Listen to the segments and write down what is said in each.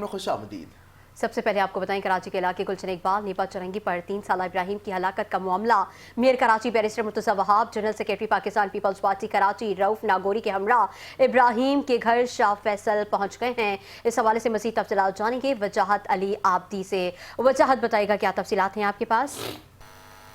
میں خوش آمدید۔ سب سے پہلے آپ کو بتائیں کراچی کے علاقے گلشن اقبال نیپا چرنگی پر 3 سالہ ابراہیم کی ہلاکت کا معاملہ mayor Karachi barrister Murtaza Wahab, general secretary Pakistan Peoples Party Karachi Rauf Nagori کے ہمراہ ابراہیم کے گھر شاہ فیصل پہنچ گئے ہیں۔ اس حوالے سے مزید تفصیلات جانیں گے وجاہت علی آبدی سے۔ وجاہت بتائے گا کیا تفصیلات ہیں آپ کے پاس؟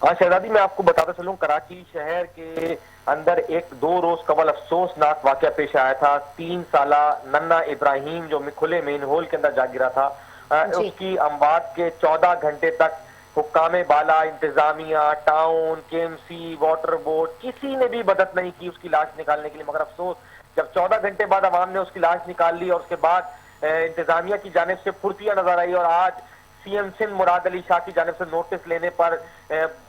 ہاں شہزادی، میں آپ کو بتاتا چلوں کراچی شہر کے اندر ایک 2 روز قبل افسوسناک واقعہ پیش آیا تھا۔ 3 سالہ ننا ابراہیم جو کھلے مین ہول کے اندر جا گرا تھا، اس کی اموات کے 14 گھنٹے تک حکام بالا، انتظامیہ، ٹاؤن، کے ایم سی، واٹر بورڈ کسی نے بھی مدد نہیں کی اس کی لاش نکالنے کے لیے، مگر افسوس جب 14 گھنٹے بعد عوام نے اس کی لاش نکال لی اور اس کے بعد انتظامیہ کی جانب سے پھرتیاں نظر آئی اور آج سی ایم سندھ مراد علی شاہ کی جانب سے نوٹس لینے پر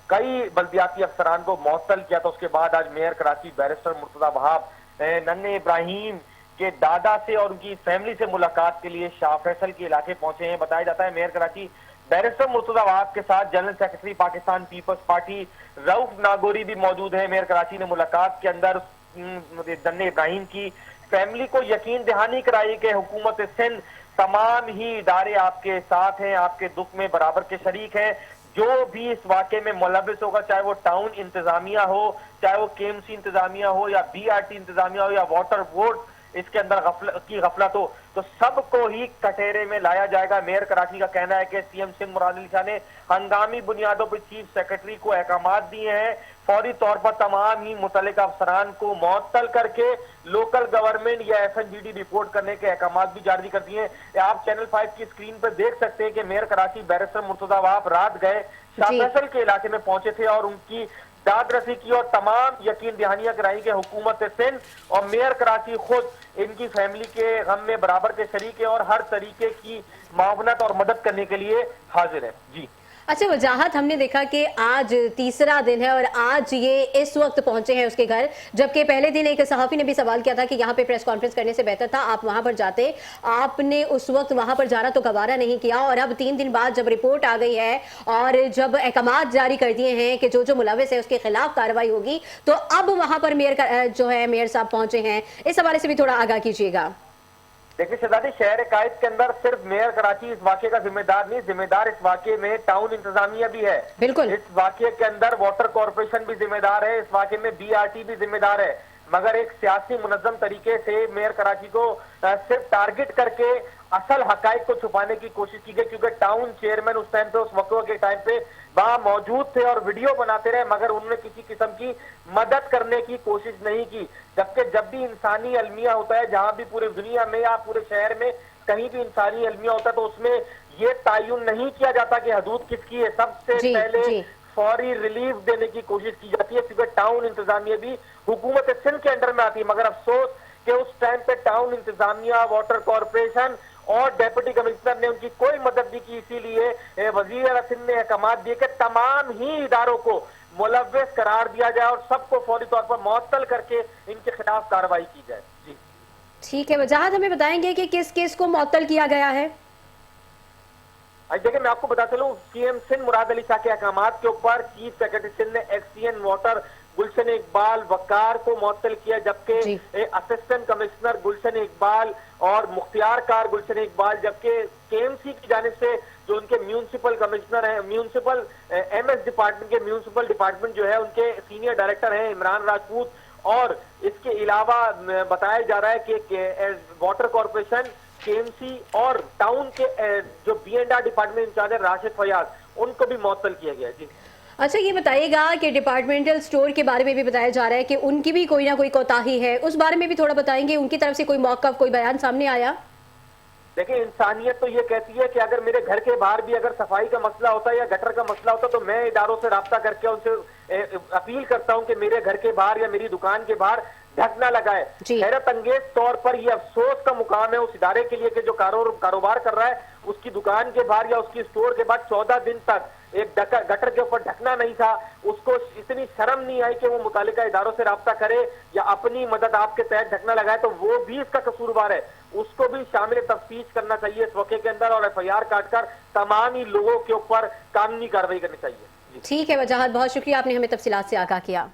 کئی بلدیاتی افسران کو معطل کیا، تو اس کے بعد آج میئر کراچی بیرسٹر مرتضی وہاب ننے ابراہیم کے دادا سے اور ان کی فیملی سے ملاقات کے لیے شاہ فیصل کے علاقے پہنچے ہیں۔ بتایا جاتا ہے میئر کراچی بیرسٹر مرتضی وہاب کے ساتھ general secretary Pakistan Peoples Party Rauf Nagori بھی موجود ہیں۔ میئر کراچی نے ملاقات کے اندر ننے ابراہیم کی فیملی کو یقین دہانی کرائی کہ حکومت سندھ تمام ہی ادارے آپ کے ساتھ ہیں، آپ کے دکھ میں برابر کے شریک ہیں۔ جو بھی اس واقعے میں ملوث ہوگا، چاہے وہ ٹاؤن انتظامیہ ہو، چاہے وہ کے ایم سی انتظامیہ ہو یا بی آر ٹی انتظامیہ ہو یا واٹر بورڈ اس کے اندر غفلت ہو، تو سب کو ہی کٹہرے میں لایا جائے گا۔ میئر کراچی کا کہنا ہے کہ سی ایم سندھ مراد علی شاہ نے ہنگامی بنیادوں پر چیف سیکرٹری کو احکامات دیے ہیں، فوری طور پر تمام ہی متعلقہ افسران کو معطل کر کے لوکل گورنمنٹ یا F N G D report کرنے کے احکامات بھی جاری کر دیے ہیں۔ آپ چینل 5 کی اسکرین پر دیکھ سکتے ہیں کہ میئر کراچی بیرسٹر مرتضی وہاب رات گئے شاہ فیصل کے علاقے میں پہنچے تھے اور ان کی داد رسی کی اور تمام یقین دہانیاں کرائی کہ حکومت سندھ اور میئر کراچی خود ان کی فیملی کے غم میں برابر کے شریک ہیں اور ہر طریقے کی معاونت اور مدد کرنے کے لیے حاضر ہیں۔ جی اچھا وجاہت، ہم نے دیکھا کہ آج تیسرا دن ہے اور آج یہ اس وقت پہنچے ہیں اس کے گھر، جبکہ پہلے دن ایک صحافی نے بھی سوال کیا تھا کہ یہاں پہ پریس کانفرنس کرنے سے بہتر تھا آپ وہاں پر جاتے، آپ نے اس وقت وہاں پر جانا تو گوارا نہیں کیا، اور اب 3 دن بعد جب رپورٹ آ گئی ہے اور جب احکامات جاری کر دیے ہیں کہ جو ملوث ہے اس کے خلاف کارروائی ہوگی، تو اب وہاں پر میئر صاحب پہنچے ہیں، اس حوالے سے بھی تھوڑا آگاہ کیجیے گا۔ دیکھیں شہزادی، شہر قائد کے اندر صرف میئر کراچی اس واقعے کا ذمہ دار نہیں، ذمہ دار اس واقعے میں ٹاؤن انتظامیہ بھی ہے۔ بالکل، اس واقعے کے اندر واٹر کارپوریشن بھی ذمہ دار ہے، اس واقعے میں بی آر ٹی بھی ذمہ دار ہے، مگر ایک سیاسی منظم طریقے سے میئر کراچی کو صرف ٹارگٹ کر کے اصل حقائق کو چھپانے کی کوشش کی گئی، کیونکہ ٹاؤن چیئرمین اس ٹائم پہ، اس وقوع کے ٹائم پہ وہاں موجود تھے اور ویڈیو بناتے رہے، مگر انہوں نے کسی قسم کی مدد کرنے کی کوشش نہیں کی۔ جبکہ جب بھی انسانی المیہ ہوتا ہے، جہاں بھی پورے دنیا میں یا پورے شہر میں کہیں بھی انسانی المیہ ہوتا ہے، تو اس میں یہ تعین نہیں کیا جاتا کہ حدود کس کی ہے، سب سے پہلے فوری ریلیف دینے کی کوشش کی جاتی ہے، کیونکہ ٹاؤن انتظامیہ بھی حکومت سندھ کے انڈر میں آتی ہے۔ مگر افسوس کہ اس ٹائم پہ ٹاؤن انتظامیہ، واٹر کارپوریشن اور ڈیپٹی کمشنر نے ان کی کوئی مدد نہیں کی، اسی لیے وزیر اعلیٰ سندھ نے احکامات دیے کہ تمام ہی اداروں کو ملوث قرار دیا جائے اور سب کو فوری طور پر معطل کر کے ان کے خلاف کارروائی کی جائے۔ جی ٹھیک ہے، وجاہت ہمیں بتائیں گے کہ کس کس کو معطل کیا گیا ہے؟ دیکھیں میں آپ کو بتا چلوں، سی ایم سندھ مراد علی شاہ کے احکامات کے اوپر چیف سیکرٹری سندھ نے ایکس سی این واٹر گلشن اقبال وقار کو معطل کیا، جبکہ اسسٹنٹ کمشنر گلشن اقبال اور مختار کار گلشن اقبال، جبکہ کے ایم سی کی جانب سے جو ان کے میونسپل کمشنر ہیں، میونسپل ایم ایس ڈپارٹمنٹ کے میونسپل ڈپارٹمنٹ جو ہے ان کے سینئر ڈائریکٹر ہیں عمران راجپوت، اور اس کے علاوہ بتایا جا رہا ہے کہ water corporation, K M C اور ٹاؤن کے جو B and R department in charge ہے راشد فیاض، ان کو بھی معطل کیا گیا۔ جی اچھا یہ بتائیے گا کہ ڈپارٹمنٹل سٹور کے بارے میں بھی بتایا جا رہا ہے کہ ان کی بھی کوئی نہ کوئی کوتاہی ہے، اس بارے میں بھی تھوڑا بتائیں گے، ان کی طرف سے کوئی موقف، کوئی بیان سامنے آیا؟ دیکھیں انسانیت تو یہ کہتی ہے کہ اگر میرے گھر کے باہر بھی اگر صفائی کا مسئلہ ہوتا ہے یا گٹر کا مسئلہ ہوتا ہے تو میں اداروں سے رابطہ کر کے ان سے اپیل کرتا ہوں کہ میرے گھر کے باہر یا میری دکان کے باہر ڈھک نہ لگائے۔ حیرت انگیز طور پر یہ افسوس کا مقام ہے اس ادارے کے لیے کہ جو کاروبار کر رہا ہے اس کی دکان کے باہر یا اس کی اسٹور کے بعد 14 دن تک ایک گٹر کے اوپر ڈھکنا نہیں تھا، اس کو اتنی شرم نہیں آئی کہ وہ متعلقہ اداروں سے رابطہ کرے یا اپنی مدد آپ کے تحت ڈھکنا لگائے، تو وہ بھی اس کا قصوروار ہے، اس کو بھی شامل تفتیش کرنا چاہیے اس واقعے کے اندر اور ایف آئی آر کاٹ کر تمام ہی لوگوں کے اوپر قانونی کارروائی کرنی چاہیے۔ ٹھیک ہے وجاہت، بہت شکریہ، آپ نے ہمیں تفصیلات سے آگاہ کیا۔